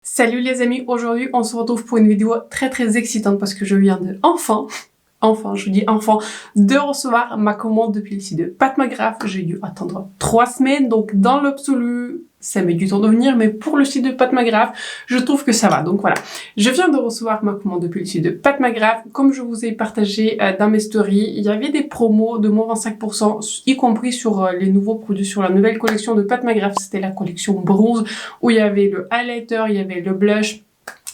Salut les amis, aujourd'hui on se retrouve pour une vidéo très excitante parce que je viens de je dis enfin, de recevoir ma commande depuis le site de Pat McGrath. J'ai dû attendre 3 semaines, donc dans l'absolu, ça met du temps de venir, mais pour le site de Pat McGrath, je trouve que ça va. Donc voilà, je viens de recevoir ma commande depuis le site de Pat McGrath. Comme je vous ai partagé dans mes stories, il y avait des promos de moins 25%, y compris sur les nouveaux produits, sur la nouvelle collection de Pat McGrath. C'était la collection bronze, où il y avait le highlighter, il y avait le blush,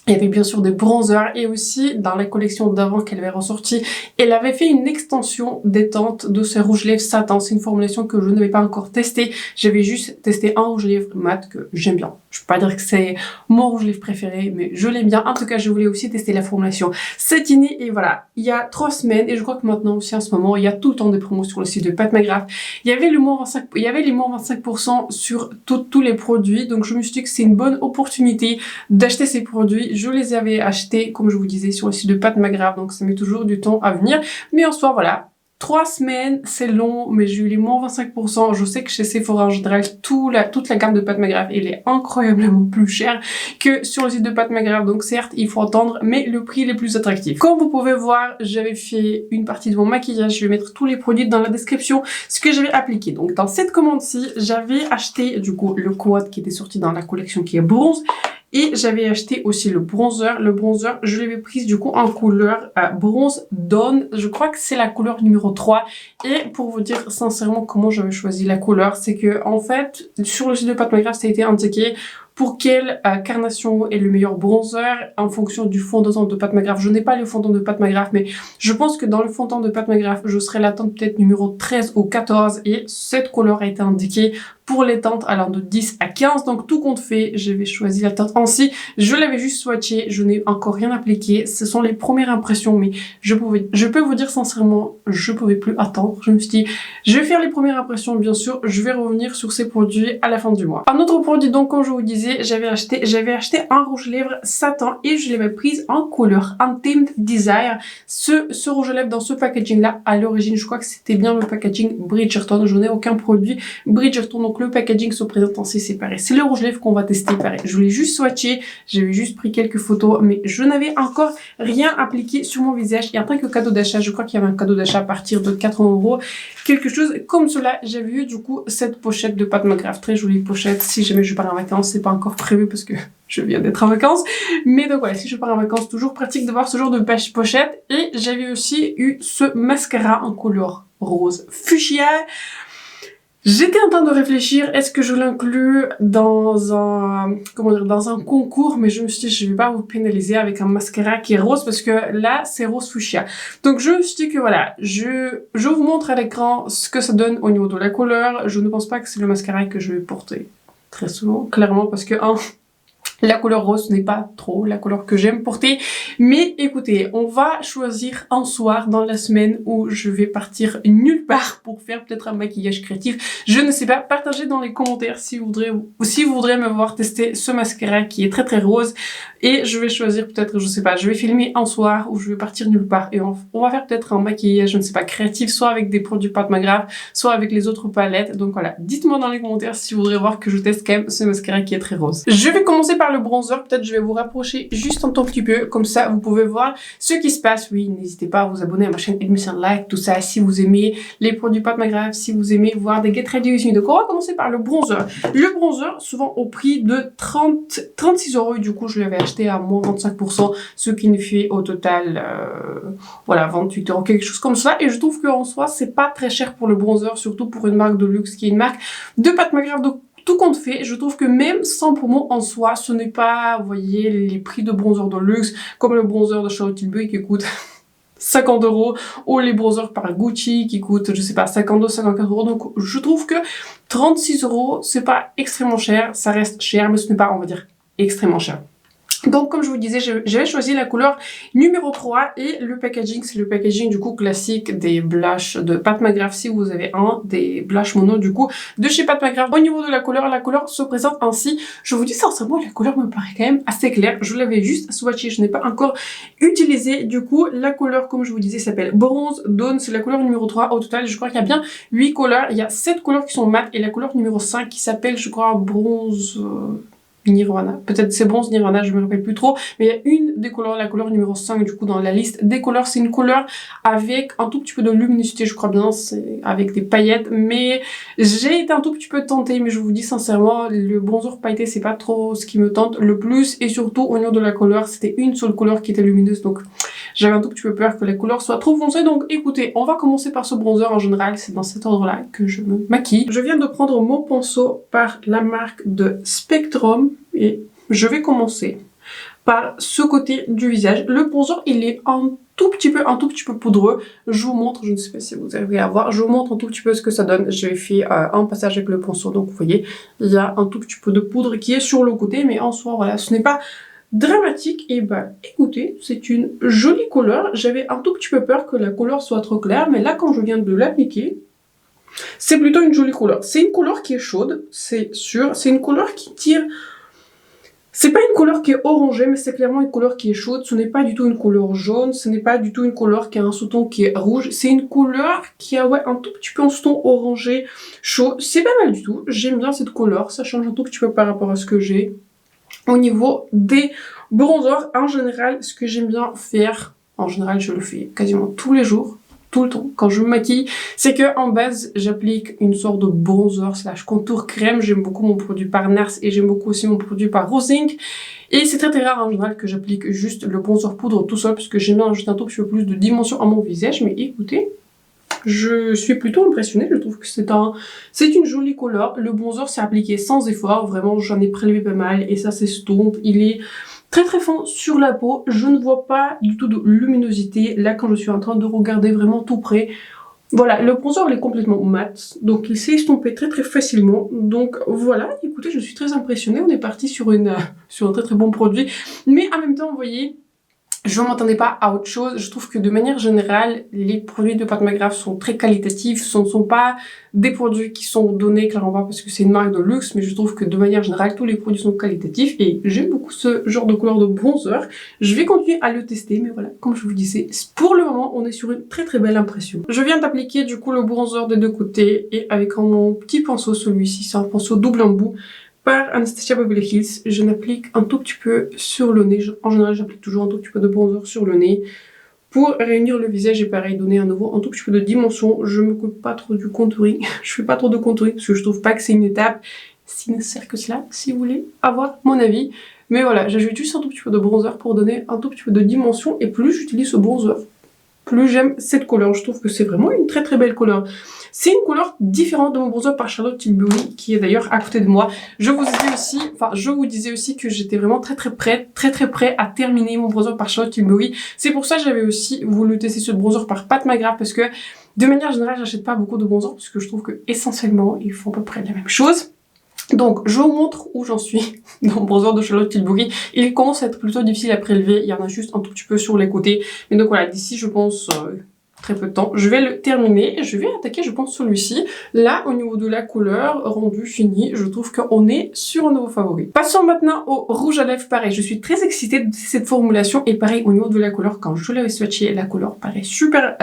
il y avait bien sûr des bronzers, et aussi dans la collection d'avant qu'elle avait ressorti, elle avait fait une extension détente de ses rouges lèvres satin. C'est une formulation que je n'avais pas encore testée. J'avais juste testé un rouge lèvres mat que j'aime bien. Je peux pas dire que c'est mon rouge lèvres préféré, mais je l'aime bien. En tout cas, je voulais aussi tester la formulation satinée, et voilà. Il y a 3 semaines, et je crois que maintenant aussi en ce moment, il y a tout le temps des promos sur le site de Pat McGrath. Il y avait les moins 25% sur tous les produits, donc je me suis dit que c'est une bonne opportunité d'acheter ces produits. Je les avais achetés, comme je vous disais, sur le site de Pat McGrath, donc ça met toujours du temps à venir. Mais en soi, voilà. 3 semaines, c'est long, mais j'ai eu les moins 25%. Je sais que chez Sephora en général, toute la gamme de Pat McGrath, elle est incroyablement plus chère que sur le site de Pat McGrath. Donc certes, il faut attendre, mais le prix est le plus attractif. Comme vous pouvez voir, j'avais fait une partie de mon maquillage. Je vais mettre tous les produits dans la description, ce que j'avais appliqué. Donc dans cette commande-ci, j'avais acheté du coup le quad qui était sorti dans la collection qui est bronze. Et j'avais acheté aussi le bronzer. Le bronzer, je l'avais pris du coup en couleur bronze Dawn. Je crois que c'est la couleur numéro 3. Et pour vous dire sincèrement comment j'avais choisi la couleur, c'est que en fait, sur le site de Pat McGrath, ça a été indiqué pour quelle carnation est le meilleur bronzer en fonction du fond de teint de Pat McGrath. Je n'ai pas le fond de teint de Pat McGrath, mais je pense que dans le fond de teint de Pat McGrath, je serai la teinte peut-être numéro 13 ou 14. Et cette couleur a été indiquée pour les teintes allant de 10 à 15. Donc tout compte fait, j'avais choisi la teinte ainsi. Je l'avais juste swatché, je n'ai encore rien appliqué. Ce sont les premières impressions, mais je peux vous dire sincèrement, je pouvais plus attendre. Je me suis dit, je vais faire les premières impressions, bien sûr. Je vais revenir sur ces produits à la fin du mois. Un autre produit, donc comme je vous disais, j'avais acheté un rouge lèvres satin et je l'avais prise en couleur Untamed Desire. Ce rouge lèvres dans ce packaging là, à l'origine, je crois que c'était bien le packaging Bridgerton. Je n'ai aucun produit Bridgerton, donc le packaging se présente ainsi séparé. C'est le rouge lèvres qu'on va tester pareil. Je l'ai juste swatché, j'avais juste pris quelques photos, mais je n'avais encore rien appliqué sur mon visage. Et en tant que cadeau d'achat, je crois qu'il y avait un cadeau d'achat à partir de 80 €. Quelque chose comme cela. J'avais eu du coup cette pochette de Pat McGrath, très jolie pochette. Si jamais je pars en vacances, c'est pas encore prévu parce que je viens d'être en vacances. Mais donc voilà, si je pars en vacances, toujours pratique de voir ce genre de pochette. Et j'avais aussi eu ce mascara en couleur rose fuchsia. J'étais en train de réfléchir, est-ce que je l'inclus dans dans un concours, mais je me suis dit, je vais pas vous pénaliser avec un mascara qui est rose parce que là, c'est rose fuchsia. Donc je me suis dit que voilà, je vous montre à l'écran ce que ça donne au niveau de la couleur. Je ne pense pas que c'est le mascara que je vais porter très souvent, clairement, parce que la couleur rose n'est pas trop la couleur que j'aime porter. Mais écoutez, on va choisir un soir dans la semaine où je vais partir nulle part pour faire peut-être un maquillage créatif. Je ne sais pas, partagez dans les commentaires si vous voudrez me voir tester ce mascara qui est très rose. Et je vais choisir peut-être, je sais pas, je vais filmer un soir où je vais partir nulle part. Et on va faire peut-être un maquillage, je ne sais pas, créatif, soit avec des produits Pat McGrath, soit avec les autres palettes. Donc voilà, dites-moi dans les commentaires si vous voudrez voir que je teste quand même ce mascara qui est très rose. Je vais commencer par le bronzer, peut-être je vais vous rapprocher juste un tout petit peu, comme ça vous pouvez voir ce qui se passe. Oui, n'hésitez pas à vous abonner à ma chaîne et de me faire un like, tout ça, si vous aimez les produits Pat McGrath, si vous aimez voir des get ready with me. Donc on va commencer par le bronzer. Le bronzer, souvent au prix de 36 €, et du coup je l'avais acheté à moins 25%, ce qui nous fait au total, voilà, 28 €, quelque chose comme ça. Et je trouve qu'en soi, c'est pas très cher pour le bronzer, surtout pour une marque de luxe qui est une marque de Pat McGrath. Donc tout compte fait, je trouve que même sans promo en soi, ce n'est pas, vous voyez, les prix de bronzer de luxe, comme le bronzer de Charlotte Tilbury qui coûte 50 €, ou les bronzers par Gucci qui coûtent, je sais pas, 52, 54 €. Donc je trouve que 36 €, c'est pas extrêmement cher, ça reste cher, mais ce n'est pas, on va dire, extrêmement cher. Donc comme je vous disais, j'avais choisi la couleur numéro 3 et le packaging, c'est le packaging du coup classique des blushs de Pat McGrath. Si vous avez des blushs mono du coup de chez Pat McGrath. Au niveau de la couleur se présente ainsi. Je vous dis sincèrement, la couleur me paraît quand même assez claire. Je l'avais juste swatché, je n'ai pas encore utilisé. Du coup, la couleur, comme je vous disais, s'appelle Bronze Dawn. C'est la couleur numéro 3. Au total, je crois qu'il y a bien 8 couleurs. Il y a 7 couleurs qui sont mat et la couleur numéro 5 qui s'appelle, je crois, Bronze... Nirvana. Peut-être c'est Bronze Nirvana, je me rappelle plus trop. Mais il y a une des couleurs, la couleur numéro 5 du coup dans la liste des couleurs. C'est une couleur avec un tout petit peu de luminosité, je crois bien, c'est avec des paillettes. Mais j'ai été un tout petit peu tentée, mais je vous dis sincèrement, le bronzer pailleté c'est pas trop ce qui me tente le plus. Et surtout au niveau de la couleur, c'était une seule couleur qui était lumineuse. Donc j'avais un tout petit peu peur que la couleur soit trop foncée. Donc écoutez, on va commencer par ce bronzer en général. C'est dans cet ordre-là que je me maquille. Je viens de prendre mon pinceau par la marque de Spectrum. Et je vais commencer par ce côté du visage. Le bronzer, il est un tout petit peu poudreux. Je vous montre, je ne sais pas si vous arrivez à voir, je vous montre un tout petit peu ce que ça donne. J'ai fait un passage avec le pinceau, donc vous voyez, il y a un tout petit peu de poudre qui est sur le côté, mais en soi, voilà, ce n'est pas dramatique. Et bah écoutez, c'est une jolie couleur. J'avais un tout petit peu peur que la couleur soit trop claire, mais là, quand je viens de l'appliquer, c'est plutôt une jolie couleur. C'est une couleur qui est chaude, c'est sûr. C'est une couleur qui tire. C'est pas une couleur qui est orangée, mais c'est clairement une couleur qui est chaude. Ce n'est pas du tout une couleur jaune, ce n'est pas du tout une couleur qui a un sous-ton qui est rouge. C'est une couleur qui a un tout petit peu un sous-ton orangé chaud. C'est pas mal du tout. J'aime bien cette couleur. Ça change un tout petit peu par rapport à ce que j'ai. Au niveau des bronzers, en général, ce que j'aime bien faire, en général je le fais quasiment tous les jours, tout le temps, quand je me maquille, c'est que en base, j'applique une sorte de bronzer slash contour crème. J'aime beaucoup mon produit par NARS et j'aime beaucoup aussi mon produit par Rosink. Et c'est très rare en général que j'applique juste le bronzer poudre tout seul, parce que j'aime bien ajouter un tout petit peu plus de dimension à mon visage. Mais écoutez, je suis plutôt impressionnée, je trouve que c'est une jolie couleur. Le bronzer c'est appliqué sans effort, vraiment j'en ai prélevé pas mal et ça s'estompe. Il est très fin sur la peau, je ne vois pas du tout de luminosité là quand je suis en train de regarder vraiment tout près. Voilà, le bronzer il est complètement mat, donc il s'est estompé très facilement. Donc voilà, écoutez, je suis très impressionnée, on est parti sur un très bon produit. Mais en même temps, vous voyez, je ne m'attendais pas à autre chose. Je trouve que de manière générale, les produits de Pat McGrath sont très qualitatifs. Ce ne sont pas des produits qui sont donnés clairement pas parce que c'est une marque de luxe, mais je trouve que de manière générale, tous les produits sont qualitatifs et j'aime beaucoup ce genre de couleur de bronzer. Je vais continuer à le tester, mais voilà, comme je vous disais, pour le moment, on est sur une très belle impression. Je viens d'appliquer du coup le bronzer des deux côtés et avec mon petit pinceau, celui-ci, c'est un pinceau double embout par Anastasia Beverly Hills. Je n'applique un tout petit peu sur le nez. En général, j'applique toujours un tout petit peu de bronzer sur le nez pour réunir le visage et pareil, donner à nouveau un tout petit peu de dimension. Je me coupe pas trop du contouring. Je fais pas trop de contouring parce que je trouve pas que c'est une étape si nécessaire que cela, si vous voulez avoir mon avis. Mais voilà, j'ajoute juste un tout petit peu de bronzer pour donner un tout petit peu de dimension. Et plus j'utilise ce bronzer, plus j'aime cette couleur. Je trouve que c'est vraiment une très belle couleur. C'est une couleur différente de mon bronzer par Charlotte Tilbury, qui est d'ailleurs à côté de moi. Je vous disais aussi que j'étais vraiment très prêt à terminer mon bronzer par Charlotte Tilbury. C'est pour ça que j'avais aussi voulu tester ce bronzer par Pat McGrath, parce que de manière générale, j'achète pas beaucoup de bronzers, parce que je trouve que essentiellement, ils font à peu près la même chose. Donc je vous montre où j'en suis dans le bronzer de Charlotte Tilbury. Il commence à être plutôt difficile à prélever, il y en a juste un tout petit peu sur les côtés. Mais donc voilà, d'ici je pense très peu de temps, je vais le terminer et je vais attaquer je pense celui-ci. Là au niveau de la couleur, rendu fini, je trouve qu'on est sur un nouveau favori. Passons maintenant au rouge à lèvres. Pareil, je suis très excitée de cette formulation et pareil au niveau de la couleur, quand je l'avais swatché, la couleur paraît super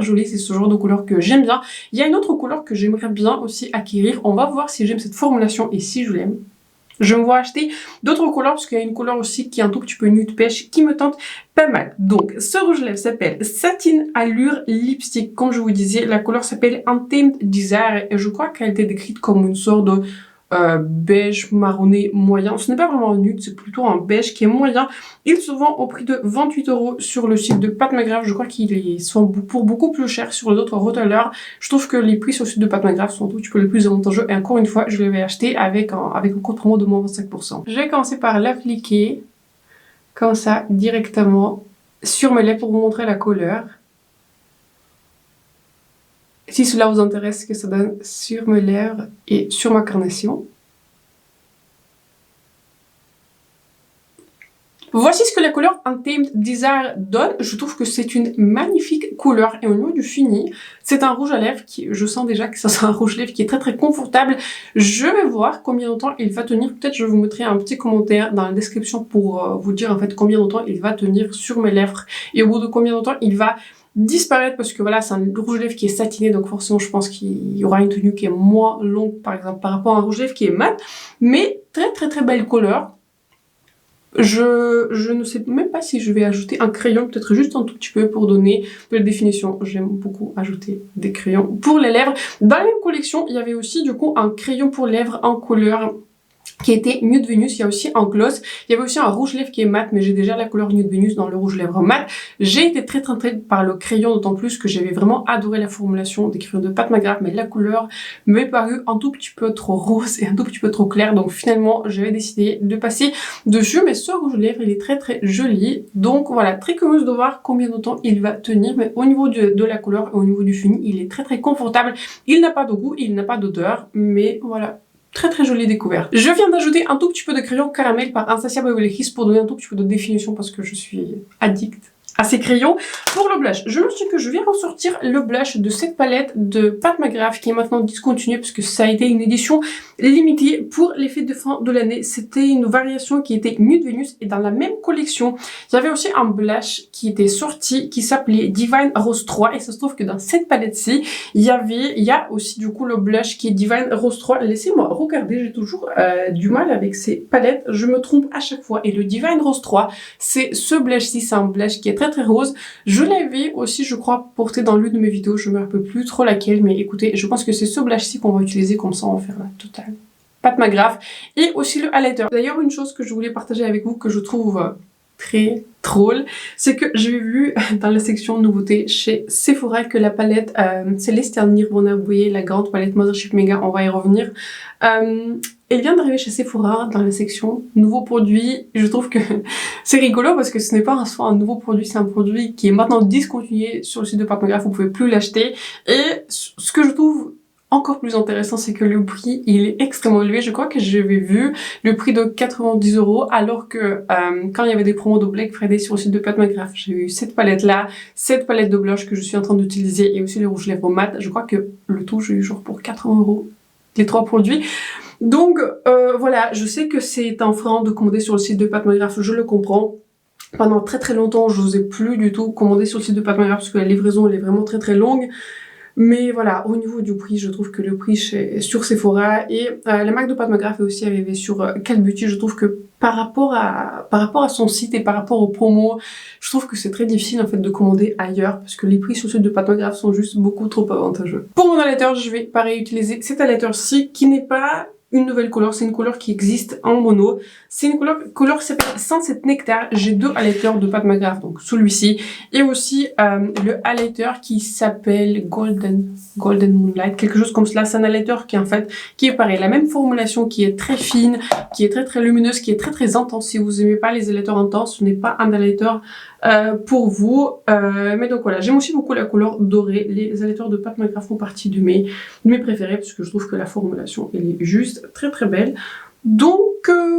jolie. C'est ce genre de couleur que j'aime bien. Il y a une autre couleur que j'aimerais bien aussi acquérir. On va voir si j'aime cette formulation et si je l'aime. Je me vois acheter d'autres couleurs parce qu'il y a une couleur aussi qui est un tout petit peu nude pêche qui me tente pas mal. Donc ce rouge à lèvres s'appelle Satin Allure Lipstick. Comme je vous disais, la couleur s'appelle Untamed Desire et je crois qu'elle a été décrite comme une sorte de beige marronné moyen. Ce n'est pas vraiment un nude, c'est plutôt un beige qui est moyen. Il se vend au prix de 28 € sur le site de Pat McGrath. Je crois qu'ils sont pour beaucoup plus cher sur les autres retailers. Je trouve que les prix sur le site de Pat McGrath sont un tout petit peu les plus avantageux. Et encore une fois, je l'avais acheté avec un code promo de moins 25%. Je vais commencer par l'appliquer comme ça, directement sur mes lèvres pour vous montrer la couleur. Si cela vous intéresse, ce que ça donne sur mes lèvres et sur ma carnation. Voici ce que la couleur Untamed Desire donne. Je trouve que c'est une magnifique couleur. Et au niveau du fini, c'est un rouge à lèvres qui, je sens déjà que ça c'est un rouge à lèvres qui est très confortable. Je vais voir combien de temps il va tenir. Peut-être je vous mettrai un petit commentaire dans la description pour vous dire en fait combien de temps il va tenir sur mes lèvres. Et au bout de combien de temps il va disparaître parce que voilà, c'est un rouge à lèvres qui est satiné, donc forcément je pense qu'il y aura une tenue qui est moins longue par exemple par rapport à un rouge à lèvres qui est mat, mais très belle couleur. Je ne sais même pas si je vais ajouter un crayon, peut-être juste un tout petit peu pour donner de la définition. J'aime beaucoup ajouter des crayons pour les lèvres. Dans la même collection, il y avait aussi du coup un crayon pour lèvres en couleur qui était Nude Venus. Il y a aussi un gloss, il y avait aussi un rouge lèvres qui est mat, mais j'ai déjà la couleur Nude Venus dans le rouge lèvres mat. J'ai été très tentée par le crayon, d'autant plus que j'avais vraiment adoré la formulation des crayons de Pat McGrath, mais la couleur m'est parue un tout petit peu trop rose et un tout petit peu trop claire, donc finalement j'avais décidé de passer dessus. Mais ce rouge lèvres il est très joli, donc voilà, très curieuse de voir combien de temps il va tenir, mais au niveau de la couleur et au niveau du fini il est très confortable. Il n'a pas de goût, il n'a pas d'odeur, mais voilà, très jolie découverte. Je viens d'ajouter un tout petit peu de crayon caramel par Anastasia Beverly Hills pour donner un tout petit peu de définition parce que je suis addict à ces crayons. Pour le blush, je me suis dit que je vais ressortir le blush de cette palette de Pat McGrath qui est maintenant discontinuée parce que ça a été une édition limitée pour les fêtes de fin de l'année. C'était une variation qui était Nude Venus et dans la même collection, il y avait aussi un blush qui était sorti qui s'appelait Divine Rose 3 et ça se trouve que dans cette palette-ci, il y a aussi du coup le blush qui est Divine Rose 3. Laissez-moi regarder, j'ai toujours du mal avec ces palettes, je me trompe à chaque fois. Et le Divine Rose 3, c'est ce blush-ci, c'est un blush qui est très rose. Je l'avais aussi, je crois, porté dans l'une de mes vidéos, je me rappelle plus trop laquelle, mais écoutez, je pense que c'est ce blush-ci qu'on va utiliser, comme ça on va faire la totale Pat McGrath. Et aussi le highlighter. D'ailleurs, une chose que je voulais partager avec vous, que je trouve très drôle, c'est que j'ai vu dans la section nouveautés chez Sephora que la palette Celestial Nirvana, vous voyez la grande palette Mothership Mega, on va y revenir, elle vient d'arriver chez Sephora dans la section nouveaux produits. Je trouve que c'est rigolo parce que ce n'est pas un nouveau produit, c'est un produit qui est maintenant discontinué sur le site de Pat McGrath, vous pouvez plus l'acheter. Et ce que je trouve encore plus intéressant, c'est que le prix, il est extrêmement élevé. Je crois que j'avais vu le prix de 90 € alors que quand il y avait des promos de Black Friday sur le site de Pat McGrath, j'ai eu cette palette-là, cette palette de blush que je suis en train d'utiliser et aussi le rouge lèvres mat. Je crois que le tout, j'ai eu genre pour 80 € les 3 produits. Donc voilà, je sais que c'est un frein de commander sur le site de Pat McGrath, je le comprends. Pendant très longtemps, je n'osais plus du tout commander sur le site de Pat McGrath parce que la livraison elle est vraiment très longue. Mais voilà, au niveau du prix, je trouve que le prix sur Sephora et la marque de Pat McGrath est aussi arrivée sur Cult Beauty. Je trouve que par rapport à son site et par rapport aux promos, je trouve que c'est très difficile en fait de commander ailleurs parce que les prix sur le site de Pat McGrath sont juste beaucoup trop avantageux. Pour mon highlighter, je vais pareil utiliser cet highlighter-ci qui n'est pas une nouvelle couleur, c'est une couleur qui existe en mono. C'est une couleur qui s'appelle Sunset Nectar. J'ai deux highlighters de Pat McGrath, donc celui-ci et aussi le highlighter qui s'appelle Golden Moonlight, quelque chose comme cela. C'est un highlighter qui est pareil, la même formulation, qui est très fine, qui est très lumineuse, qui est très intense. Si vous aimez pas les highlighters intenses, ce n'est pas un highlighter pour vous. Mais donc voilà, j'aime aussi beaucoup la couleur dorée. Les highlighters de Pat McGrath font partie de mes préférés parce que je trouve que la formulation elle est juste très belle. Donc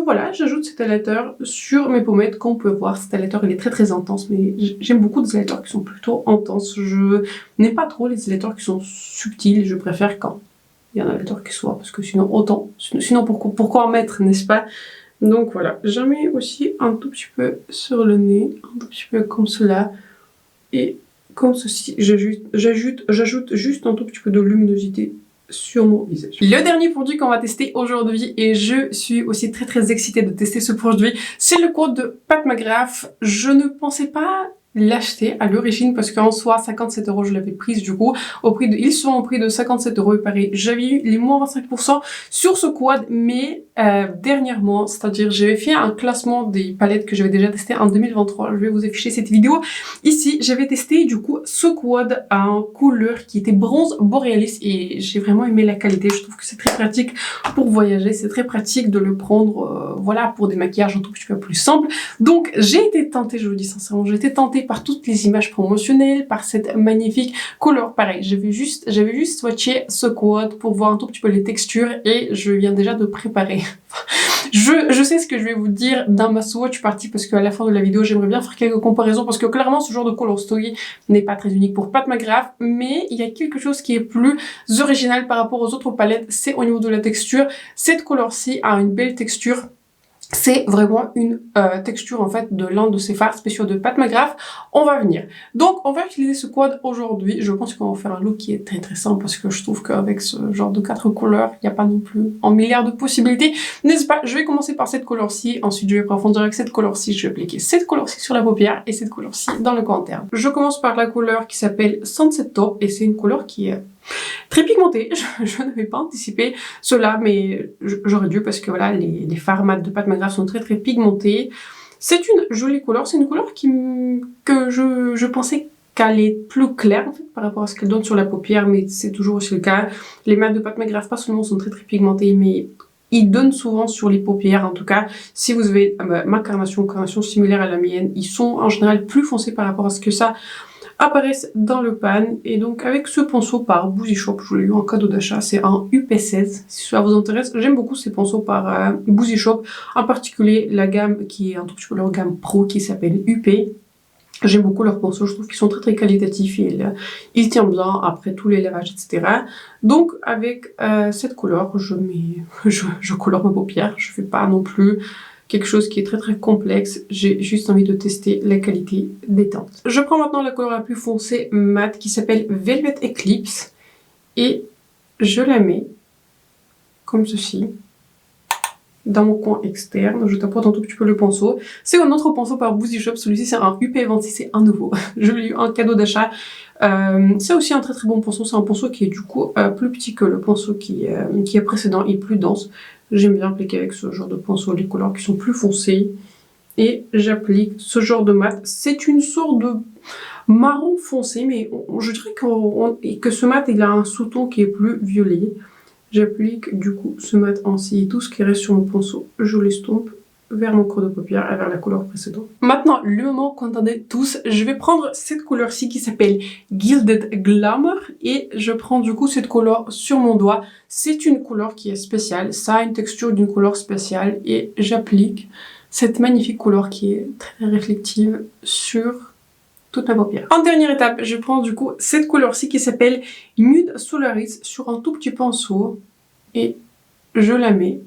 voilà, j'ajoute cet highlighter sur mes pommettes. Comme vous pouvez voir, cet highlighter il est très intense, mais j'aime beaucoup des highlighters qui sont plutôt intenses. Je n'aime pas trop les highlighters qui sont subtils, je préfère quand il y a un highlighter qui soit, parce que sinon pourquoi en mettre, n'est-ce pas? Donc voilà, j'en mets aussi un tout petit peu sur le nez, un tout petit peu comme cela, et comme ceci, j'ajoute juste un tout petit peu de luminosité sur mon visage. Le dernier produit qu'on va tester aujourd'hui, et je suis aussi très excitée de tester ce produit, c'est le code de Pat McGrath. Je ne pensais pas l'acheter à l'origine parce qu'en soi 57 € je l'avais prise du coup ils sont au prix de 57 € et pareil j'avais eu les moins 25% sur ce quad, mais dernièrement, c'est-à-dire j'avais fait un classement des palettes que j'avais déjà testé en 2023, je vais vous afficher cette vidéo ici. J'avais testé du coup ce quad en couleur qui était bronze borealis et j'ai vraiment aimé la qualité. Je trouve que c'est très pratique pour voyager, c'est très pratique de le prendre voilà, pour des maquillages un tout petit peu plus simples. Donc j'ai été tentée, je vous dis sincèrement, j'ai été tentée par toutes les images promotionnelles, par cette magnifique couleur. Pareil, j'avais juste swatché ce quad pour voir un tout petit peu les textures et je viens déjà de préparer. Je sais ce que je vais vous dire dans ma swatch partie parce qu'à la fin de la vidéo j'aimerais bien faire quelques comparaisons parce que clairement ce genre de color story n'est pas très unique pour Pat McGrath, mais il y a quelque chose qui est plus original par rapport aux autres palettes, c'est au niveau de la texture. Cette couleur-ci a une belle texture. C'est vraiment une texture en fait de l'un de ces fards spéciaux de Pat McGrath. On va venir. Donc on va utiliser ce quad aujourd'hui. Je pense qu'on va faire un look qui est très très simple parce que je trouve qu'avec ce genre de 4 couleurs, il n'y a pas non plus un milliard de possibilités. N'est-ce pas? Je vais commencer par cette couleur-ci. Ensuite je vais approfondir avec cette couleur-ci. Je vais appliquer cette couleur-ci sur la paupière et cette couleur-ci dans le coin interne. Je commence par la couleur qui s'appelle Sunset Taupe et c'est une couleur qui est très pigmenté, je n'avais pas anticipé cela, mais j'aurais dû parce que voilà, les fards mat de Pat McGrath sont très très pigmentés. C'est une jolie couleur, c'est une couleur que je pensais qu'elle est plus claire en fait par rapport à ce qu'elle donne sur la paupière, mais c'est toujours aussi le cas. Les mats de Pat McGrath pas seulement sont très très pigmentés, mais ils donnent souvent sur les paupières. En tout cas, si vous avez ma carnation similaire à la mienne, ils sont en général plus foncés par rapport à ce que ça apparaissent dans le pan. Et donc avec ce pinceau par Boozy Shop, je vous l'ai eu en cadeau d'achat, c'est un UP16 si ça vous intéresse. J'aime beaucoup ces pinceaux par Boozy Shop, en particulier la gamme qui est un tout petit peu leur gamme pro qui s'appelle UP. J'aime beaucoup leurs pinceaux, je trouve qu'ils sont très très qualitatifs et ils tiennent bien après tous les lavages, etc. Donc avec cette couleur, je colore ma paupière, je fais pas non plus quelque chose qui est très très complexe, j'ai juste envie de tester la qualité des teintes. Je prends maintenant la couleur la plus foncée mat qui s'appelle Velvet Eclipse et je la mets comme ceci dans mon coin externe. Je tapote un tout petit peu le pinceau. C'est un autre pinceau par Boozy Shop, celui-ci c'est un UP26, c'est un nouveau. Je l'ai eu en cadeau d'achat. C'est aussi un très très bon pinceau, c'est un pinceau qui est du coup plus petit que le pinceau qui est précédent et plus dense. J'aime bien appliquer avec ce genre de pinceau les couleurs qui sont plus foncées. Et j'applique ce genre de mat. C'est une sorte de marron foncé, mais je dirais que ce mat il a un sous-ton qui est plus violet. J'applique du coup ce mat ainsi et tout ce qui reste sur mon pinceau, je l'estompe vers mon creux de paupière et vers la couleur précédente. Maintenant, le moment qu'on attendait tous, je vais prendre cette couleur-ci qui s'appelle Gilded Glamour et je prends du coup cette couleur sur mon doigt. C'est une couleur qui est spéciale, ça a une texture d'une couleur spéciale et j'applique cette magnifique couleur qui est très réflective sur toute ma paupière. En dernière étape, je prends du coup cette couleur-ci qui s'appelle Nude Solaris sur un tout petit pinceau et je la mets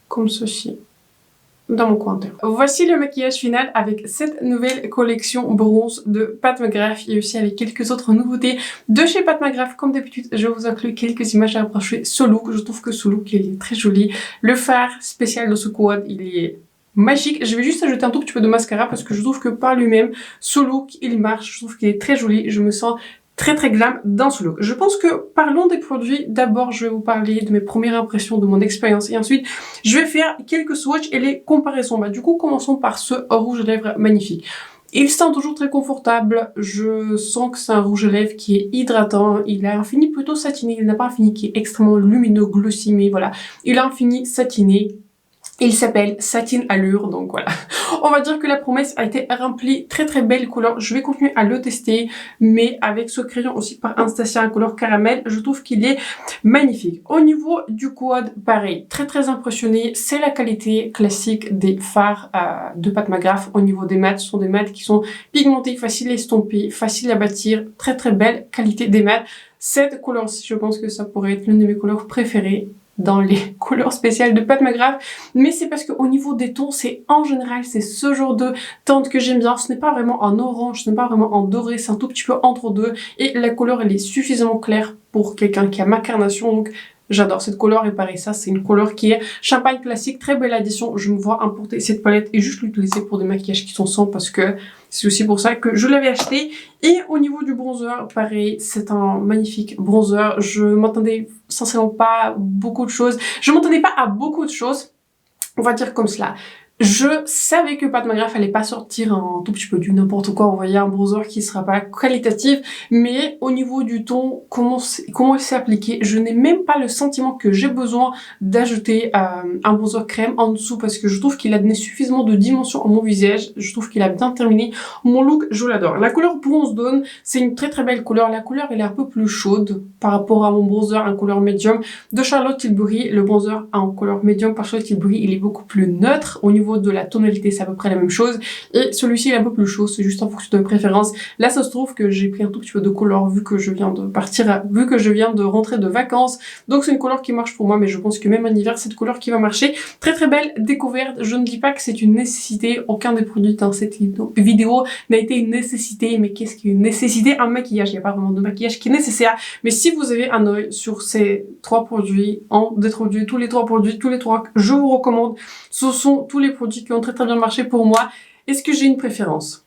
comme ceci dans mon coin interne. Voici le maquillage final avec cette nouvelle collection bronze de Pat McGrath et aussi avec quelques autres nouveautés de chez Pat McGrath. Comme d'habitude, je vous inclus quelques images à approcher ce look. Je trouve que ce look il est très joli. Le fard spécial de ce quad, il est magique. Je vais juste ajouter un tout petit peu de mascara parce que je trouve que par lui-même, ce look, il marche. Je trouve qu'il est très joli. Je me sens très très glam dans ce look. Je pense que parlons des produits. D'abord, je vais vous parler de mes premières impressions, de mon expérience et ensuite, je vais faire quelques swatchs et les comparaisons. Du coup, commençons par ce rouge à lèvres magnifique. Il sent toujours très confortable, je sens que c'est un rouge à lèvres qui est hydratant, il a un fini plutôt satiné, il n'a pas un fini qui est extrêmement lumineux, glossy, mais voilà, il a un fini satiné. Il s'appelle Satin Allure, donc voilà. On va dire que la promesse a été remplie. Très très belle couleur. Je vais continuer à le tester, mais avec ce crayon aussi par Anastasia en couleur caramel, je trouve qu'il est magnifique. Au niveau du quad, pareil, très très impressionné. C'est la qualité classique des fards de Pat McGrath. Au niveau des mats, ce sont des mats qui sont pigmentés, faciles à estomper, faciles à bâtir. Très très belle qualité des mats. Cette couleur-ci, je pense que ça pourrait être l'une de mes couleurs préférées dans les couleurs spéciales de Pat McGrath, mais c'est parce qu'au niveau des tons, c'est en général, c'est ce genre de teinte que j'aime bien. Ce n'est pas vraiment en orange, ce n'est pas vraiment en doré, c'est un tout petit peu entre deux, et la couleur, elle est suffisamment claire pour quelqu'un qui a ma carnation, donc j'adore cette couleur. Et pareil, ça c'est une couleur qui est champagne classique, très belle addition. Je me vois importer cette palette et juste l'utiliser pour des maquillages qui sont sans, parce que c'est aussi pour ça que je l'avais acheté. Et au niveau du bronzer, pareil, c'est un magnifique bronzer. Je m'attendais sincèrement pas à beaucoup de choses. Je m'attendais pas à beaucoup de choses, on va dire comme cela. Je savais que Pat McGrath allait pas sortir un tout petit peu du n'importe quoi, envoyer un bronzer qui sera pas qualitatif, mais au niveau du ton, comment il s'est appliqué, je n'ai même pas le sentiment que j'ai besoin d'ajouter un bronzer crème en dessous, parce que je trouve qu'il a donné suffisamment de dimension à mon visage, je trouve qu'il a bien terminé mon look, je l'adore. La couleur Bronze Dawn, c'est une très très belle couleur, la couleur elle est un peu plus chaude par rapport à mon bronzer en couleur médium de Charlotte Tilbury. Le bronzer en couleur médium par Charlotte Tilbury, il est beaucoup plus neutre. Au niveau niveau de la tonalité, c'est à peu près la même chose. Et celui-ci est un peu plus chaud, c'est juste en fonction de préférence. Là, ça se trouve que j'ai pris un tout petit peu de couleur vu que je viens de partir, vu que je viens de rentrer de vacances. Donc c'est une couleur qui marche pour moi, mais je pense que même en hiver, c'est une couleur qui va marcher. Très très belle découverte. Je ne dis pas que c'est une nécessité. Aucun des produits dans cette vidéo n'a été une nécessité. Mais qu'est-ce qu'une nécessité? Un maquillage. Il n'y a pas vraiment de maquillage qui est nécessaire. Mais si vous avez un œil sur ces 3 produits, tous les 3 produits, tous les 3, je vous recommande. Ce sont tous les produits qui ont très très bien marché pour moi. Est-ce que j'ai une préférence?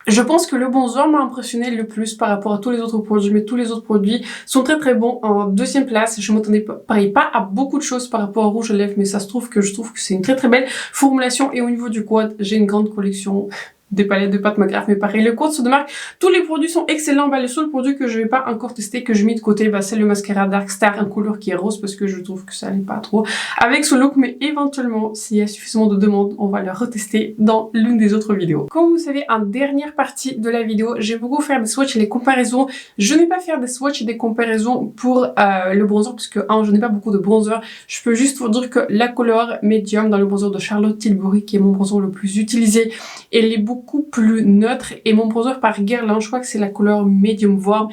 Je pense que le bronzer m'a impressionné le plus par rapport à tous les autres produits, mais tous les autres produits sont très très bons. En deuxième place, je m'attendais pas à beaucoup de choses par rapport au rouge à lèvres, mais ça se trouve que je trouve que c'est une très très belle formulation. Et au niveau du quad, j'ai une grande collection des palettes de Pat McGrath, mais pareil, le code se démarque. Tous les produits sont excellents. Bah, le seul produit que je vais pas encore tester, que je mets de côté, bah, c'est le mascara Dark Star en couleur qui est rose, parce que je trouve que ça n'est pas trop avec ce look, mais éventuellement, s'il y a suffisamment de demandes, on va le retester dans l'une des autres vidéos. Comme vous savez, en dernière partie de la vidéo, j'ai beaucoup faire des swatchs et des comparaisons. Je n'ai pas faire des swatchs et des comparaisons pour le bronzer, parce que je n'ai pas beaucoup de bronzer. Je peux juste vous dire que la couleur medium dans le bronzer de Charlotte Tilbury, qui est mon bronzer le plus utilisé, elle est beaucoup plus neutre, et mon bronzer par Guerlain, je crois que c'est la couleur medium warm,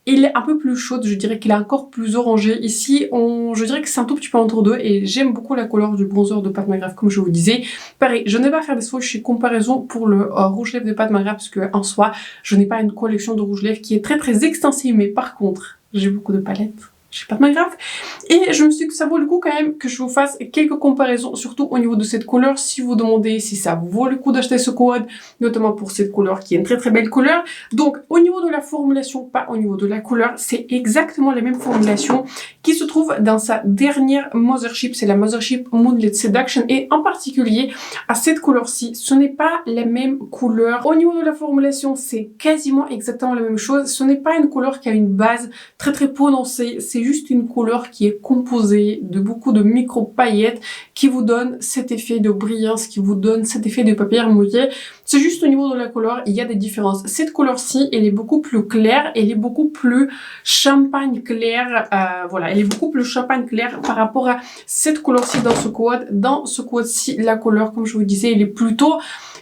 il est un peu plus chaude, je dirais qu'il est encore plus orangé. Ici, je dirais que c'est un tout petit peu entre deux, et j'aime beaucoup la couleur du bronzer de Pat McGrath, comme je vous disais. Pareil, je n'ai pas faire des swatchs et comparaisons pour le rouge lèvres de Pat McGrath, parce que en soi, je n'ai pas une collection de rouge lèvres qui est très très extensive, mais par contre, j'ai beaucoup de palettes. Je sais pas de grave. Et je me suis dit que ça vaut le coup quand même que je vous fasse quelques comparaisons, surtout au niveau de cette couleur. Si vous demandez si ça vaut le coup d'acheter ce code, notamment pour cette couleur qui est une très très belle couleur. Donc au niveau de la formulation, pas au niveau de la couleur, c'est exactement la même formulation qui se trouve dans sa dernière Mothership. C'est la Mothership Moonlit Seduction, et en particulier à cette couleur-ci, ce n'est pas la même couleur. Au niveau de la formulation, c'est quasiment exactement la même chose. Ce n'est pas une couleur qui a une base très très prononcée. C'est juste une couleur qui est composée de beaucoup de micro paillettes qui vous donne cet effet de brillance, qui vous donne cet effet de paupières mouillées. C'est juste au niveau de la couleur, il y a des différences. Cette couleur-ci, elle est beaucoup plus claire, elle est beaucoup plus champagne clair. Voilà, elle est beaucoup plus champagne clair par rapport à cette couleur-ci dans ce quad. Dans ce quad-ci, la couleur, comme je vous disais, elle est plutôt...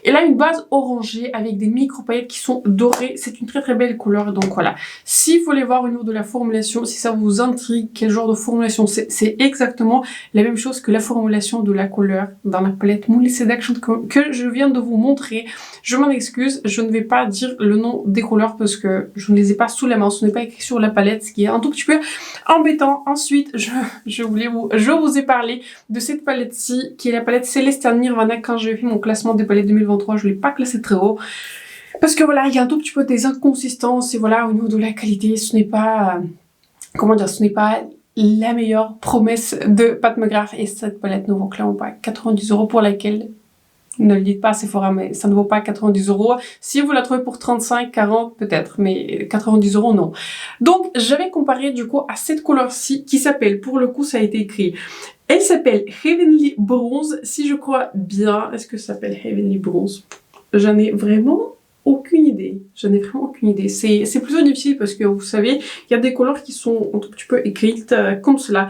Elle a une base orangée avec des micro paillettes qui sont dorées. C'est une très très belle couleur. Donc voilà. Si vous voulez voir au niveau de la formulation, si ça vous intrigue, quel genre de formulation c'est exactement la même chose que la formulation de la couleur dans la palette Moonlit Seduction que je viens de vous montrer. Je m'en excuse, je ne vais pas dire le nom des couleurs parce que je ne les ai pas sous la main. Ce n'est pas écrit sur la palette, ce qui est un tout petit peu embêtant. Ensuite, je vous ai parlé de cette palette-ci, qui est la palette Celestial Nirvana. Quand j'ai fait mon classement des palettes 2023, je ne l'ai pas classé très haut. Parce que voilà, il y a un tout petit peu des inconsistances, et voilà, au niveau de la qualité, ce n'est pas... comment dire, ce n'est pas la meilleure promesse de Pat McGrath, et cette palette ne vaut clairement pas 90 € pour laquelle... Ne le dites pas à Sephora, mais ça ne vaut pas 90 €. Si vous la trouvez pour 35, 40, peut-être, mais 90 € non. Donc, j'avais comparé du coup à cette couleur-ci qui s'appelle, pour le coup, ça a été écrit. Elle s'appelle Heavenly Bronze, si je crois bien. Est-ce que ça s'appelle Heavenly Bronze? J'en ai vraiment aucune idée. J'en ai vraiment aucune idée. C'est plutôt difficile parce que vous savez, il y a des couleurs qui sont un tout petit peu écrites comme cela.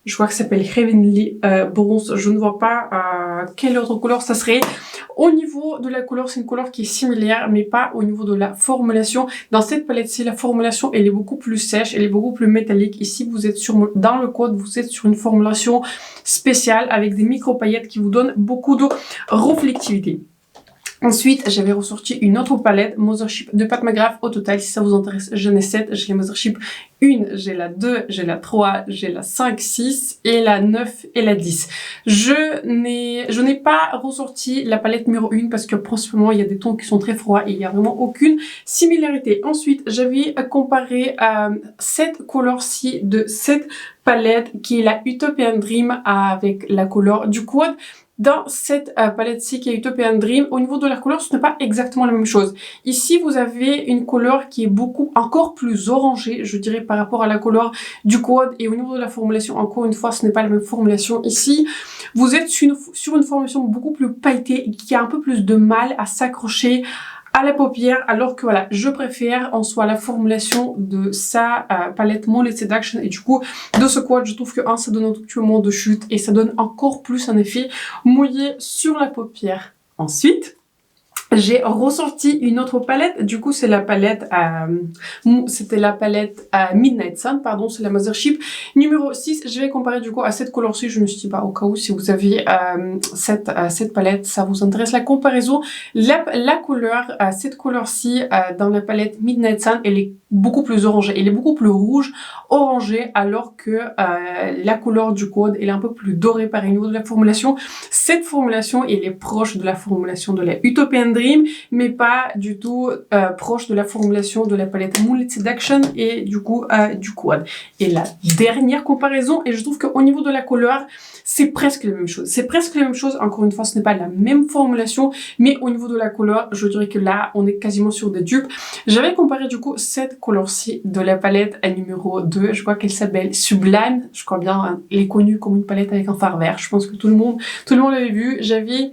Je crois que ça s'appelle Heavenly Bronze. Je ne vois pas quelle autre couleur ça serait. Au niveau de la couleur, c'est une couleur qui est similaire, mais pas au niveau de la formulation. Dans cette palette-ci, la formulation, elle est beaucoup plus sèche, elle est beaucoup plus métallique. Ici, vous êtes dans le code, vous êtes sur une formulation spéciale avec des micro-paillettes qui vous donnent beaucoup de reflectivité. Ensuite, j'avais ressorti une autre palette, Mothership de Pat McGrath. Au total, si ça vous intéresse, j'en ai 7. J'ai la Mothership 1, j'ai la 2, j'ai la 3, j'ai la 5, 6 et la 9 et la 10. Je n'ai pas ressorti la palette numéro 1 parce que principalement, il y a des tons qui sont très froids et il n'y a vraiment aucune similarité. Ensuite, j'avais comparé cette couleur-ci de cette palette qui est la Utopian Dream avec la couleur du quad. Dans cette palette-ci qui est Utopian Dream, au niveau de la couleur, ce n'est pas exactement la même chose. Ici, vous avez une couleur qui est encore plus orangée, je dirais, par rapport à la couleur du quad. Et au niveau de la formulation, encore une fois, ce n'est pas la même formulation. Ici, vous êtes sur une formulation beaucoup plus pailletée et qui a un peu plus de mal à s'accrocher à la paupière, alors que voilà, je préfère en soi la formulation de sa palette Mollet Seduction. Et du coup, de ce quad, je trouve que ça donne un tout petit moment de chute et ça donne encore plus un effet mouillé sur la paupière. Ensuite, j'ai ressorti une autre palette, du coup c'est la palette, c'était la palette Midnight Sun, pardon, c'est la Mothership numéro 6. Je vais comparer du coup à cette couleur-ci, je me suis dit bah au cas où si vous avez cette palette, ça vous intéresse la comparaison. La couleur, cette couleur-ci dans la palette Midnight Sun, elle est beaucoup plus orangée, elle est beaucoup plus rouge, orangée, alors que la couleur du code, elle est un peu plus dorée par niveau de la formulation. Cette formulation, elle est proche de la formulation de la Utopian Dream, mais pas du tout proche de la formulation de la palette Mollet Seduction et du coup du quad. Et la dernière comparaison, et je trouve qu'au niveau de la couleur, c'est presque la même chose. C'est presque la même chose, encore une fois, ce n'est pas la même formulation, mais au niveau de la couleur, je dirais que là, on est quasiment sur des dupes. J'avais comparé du coup cette couleur-ci de la palette à numéro 2, je crois qu'elle s'appelle Sublime, je crois bien, elle est connue comme une palette avec un fard vert, je pense que tout le monde l'avait vu. J'avais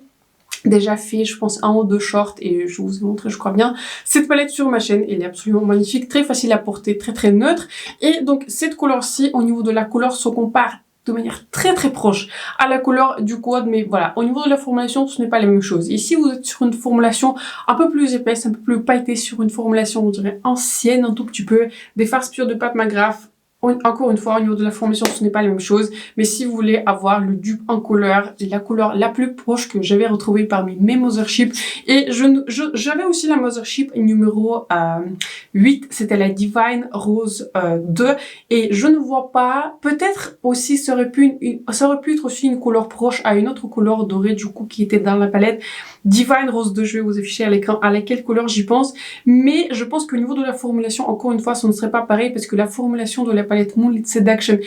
déjà fait, je pense, 1 ou 2 shorts et je vous ai montré, je crois bien, cette palette sur ma chaîne. Elle est absolument magnifique, très facile à porter, très neutre. Et donc, cette couleur-ci, au niveau de la couleur, se compare de manière très proche à la couleur du quad, mais voilà, au niveau de la formulation, ce n'est pas la même chose. Ici, vous êtes sur une formulation un peu plus épaisse, un peu plus pailletée, sur une formulation, on dirait, ancienne, un tout petit peu, des farces pures de Pat McGrath. Encore une fois, au niveau de la formulation, ce n'est pas la même chose. Mais si vous voulez avoir le dupe en couleur, la couleur la plus proche que j'avais retrouvée parmi mes Mothership. Et j'avais aussi la Mothership numéro 8. C'était la Divine Rose 2. Et je ne vois pas... Peut-être aussi, ça aurait pu être aussi une couleur proche à une autre couleur dorée, du coup, qui était dans la palette Divine Rose 2. Je vais vous afficher à l'écran à laquelle couleur j'y pense. Mais je pense qu'au niveau de la formulation, encore une fois, ce ne serait pas pareil parce que la formulation de la palette Mollet Seduction,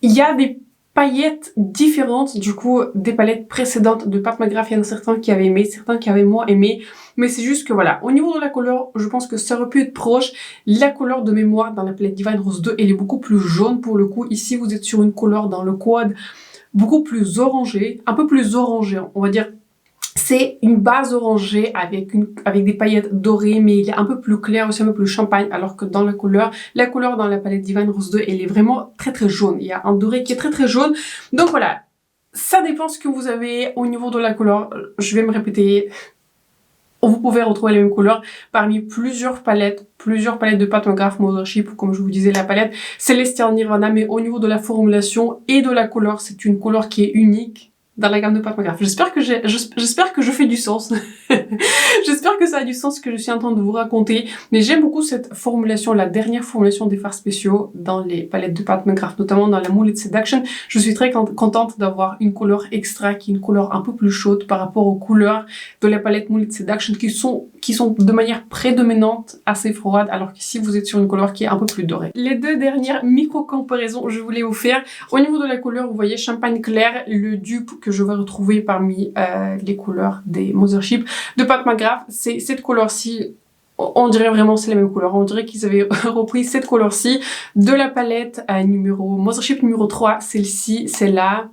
il y a des paillettes différentes du coup des palettes précédentes de Pat McGrath. Il y en a certains qui avaient aimé, certains qui avaient moins aimé, mais c'est juste que voilà, au niveau de la couleur, je pense que ça aurait pu être proche. La couleur de mémoire dans la palette Divine Rose 2, elle est beaucoup plus jaune pour le coup. Ici, vous êtes sur une couleur dans le quad beaucoup plus orangée, un peu plus orangée, on va dire. C'est une base orangée avec des paillettes dorées, mais il est un peu plus clair, aussi un peu plus champagne, alors que dans la couleur dans la palette Divine Rose 2, elle est vraiment très jaune. Il y a un doré qui est très jaune. Donc voilà, ça dépend ce que vous avez au niveau de la couleur. Je vais me répéter. Vous pouvez retrouver les mêmes couleurs parmi plusieurs palettes de Pat McGrath Mothership, comme je vous disais, la palette Celestial Nirvana, mais au niveau de la formulation et de la couleur, c'est une couleur qui est unique dans la gamme de Pat McGrath. J'espère que je fais du sens. J'espère que ça a du sens ce que je suis en train de vous raconter. Mais j'aime beaucoup cette formulation, la dernière formulation des fards spéciaux dans les palettes de Pat McGrath, notamment dans la Mollet Seduction. Je suis très contente d'avoir une couleur extra qui est une couleur un peu plus chaude par rapport aux couleurs de la palette Mollet Seduction qui sont de manière prédominante assez froides, alors qu'ici vous êtes sur une couleur qui est un peu plus dorée. Les deux dernières micro-comparaisons je voulais vous faire. Au niveau de la couleur, vous voyez champagne clair, le dupe que je vais retrouver parmi les couleurs des Mothership de Pat McGrath. C'est cette couleur-ci, on dirait vraiment c'est la même couleur. On dirait qu'ils avaient repris cette couleur-ci de la palette Mothership numéro 3. Celle-ci, c'est la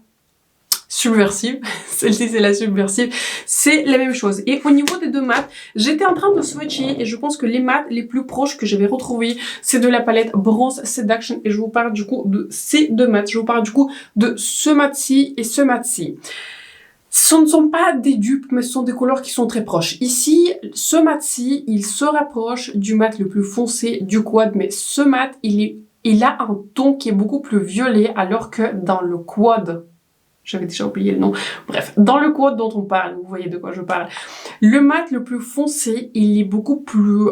subversive. Celle-ci, c'est la subversive. C'est la même chose. Et au niveau des deux mats, j'étais en train de swatcher et je pense que les mats les plus proches que j'avais retrouvés, c'est de la palette Bronze Seduction. Et je vous parle du coup de ces deux mats. Je vous parle du coup de ce mat-ci et ce mat-ci. Ce ne sont pas des dupes, mais ce sont des couleurs qui sont très proches. Ici, ce mat-ci, il se rapproche du mat le plus foncé du quad, mais ce mat, il a un ton qui est beaucoup plus violet, alors que dans le quad, j'avais déjà oublié le nom. Bref, dans le quad dont on parle, vous voyez de quoi je parle. Le mat le plus foncé, il est beaucoup plus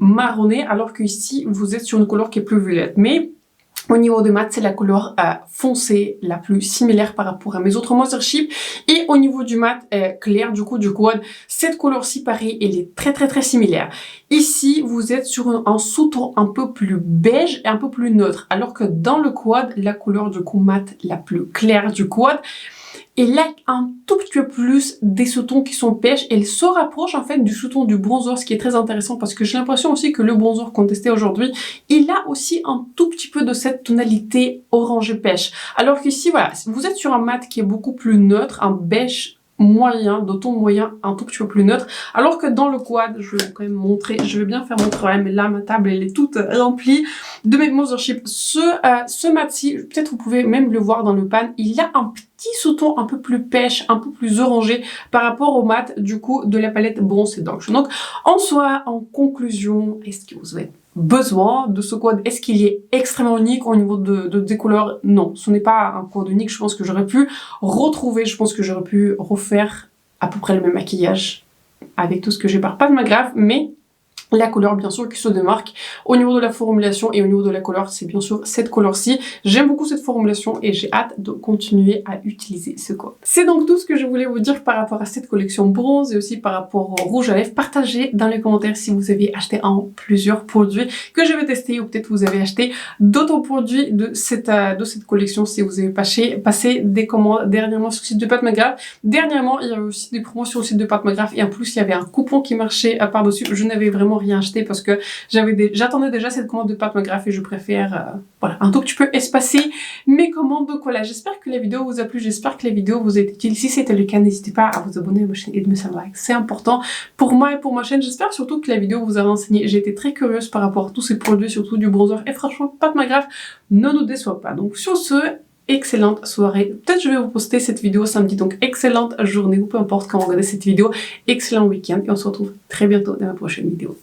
marronné, alors que ici, vous êtes sur une couleur qui est plus violette. Mais au niveau de mat, c'est la couleur foncée la plus similaire par rapport à mes autres Mothership. Et au niveau du mat clair, du coup, du quad, cette couleur-ci, pareil, elle est très similaire. Ici, vous êtes sur un sous-ton un peu plus beige et un peu plus neutre. Alors que dans le quad, la couleur du coup mat la plus claire du quad, et là, un tout petit peu plus des sous-tons qui sont pêche. Elle se rapproche en fait du sous-ton du bronzer, ce qui est très intéressant parce que j'ai l'impression aussi que le bronzer qu'on testait aujourd'hui, il a aussi un tout petit peu de cette tonalité orangé pêche. Alors qu'ici, voilà, vous êtes sur un mat qui est beaucoup plus neutre, un beige moyen, de ton moyen un tout petit peu plus neutre, alors que dans le quad, je vais quand même montrer, je vais bien faire mon travail, mais là ma table elle est toute remplie de mes Mothership. Ce mat-ci, peut-être vous pouvez même le voir dans le pan, il a un petit sous-ton un peu plus pêche, un peu plus orangé par rapport au mat du coup de la palette Bronze Seduction. Donc en soi, en conclusion, est-ce que vous avez besoin de ce quad? Est-ce qu'il est extrêmement unique au niveau des couleurs? Non, ce n'est pas un quad unique. Je pense que j'aurais pu retrouver, je pense que j'aurais pu refaire à peu près le même maquillage avec tout ce que j'ai par Pat McGrath, mais la couleur bien sûr qui se démarque au niveau de la formulation et au niveau de la couleur, c'est bien sûr cette couleur-ci. J'aime beaucoup cette formulation et j'ai hâte de continuer à utiliser ce code. C'est donc tout ce que je voulais vous dire par rapport à cette collection bronze et aussi par rapport au rouge à lèvres. Partagez dans les commentaires si vous avez acheté plusieurs produits que je vais tester ou peut-être vous avez acheté d'autres produits de cette collection si vous avez passé des commandes dernièrement sur le site de Pat McGrath. Dernièrement, il y avait aussi des promos sur le site de Pat McGrath et en plus il y avait un coupon qui marchait par-dessus. Je n'avais vraiment rien acheté parce que j'attendais déjà cette commande de Pat McGrath et je préfère voilà, un tout petit peu espacer mes commandes. Donc voilà, j'espère que la vidéo vous a plu, j'espère que la vidéo vous a été utile. Si c'était le cas, n'hésitez pas à vous abonner à ma chaîne et de me faire un like, c'est important pour moi et pour ma chaîne. J'espère surtout que la vidéo vous a renseigné. J'ai été très curieuse par rapport à tous ces produits, surtout du bronzer, et franchement Pat McGrath ne nous déçoit pas. Donc sur ce, excellente soirée. Peut-être je vais vous poster cette vidéo samedi, donc excellente journée ou peu importe quand vous regardez cette vidéo. Excellent week-end et on se retrouve très bientôt dans ma prochaine vidéo.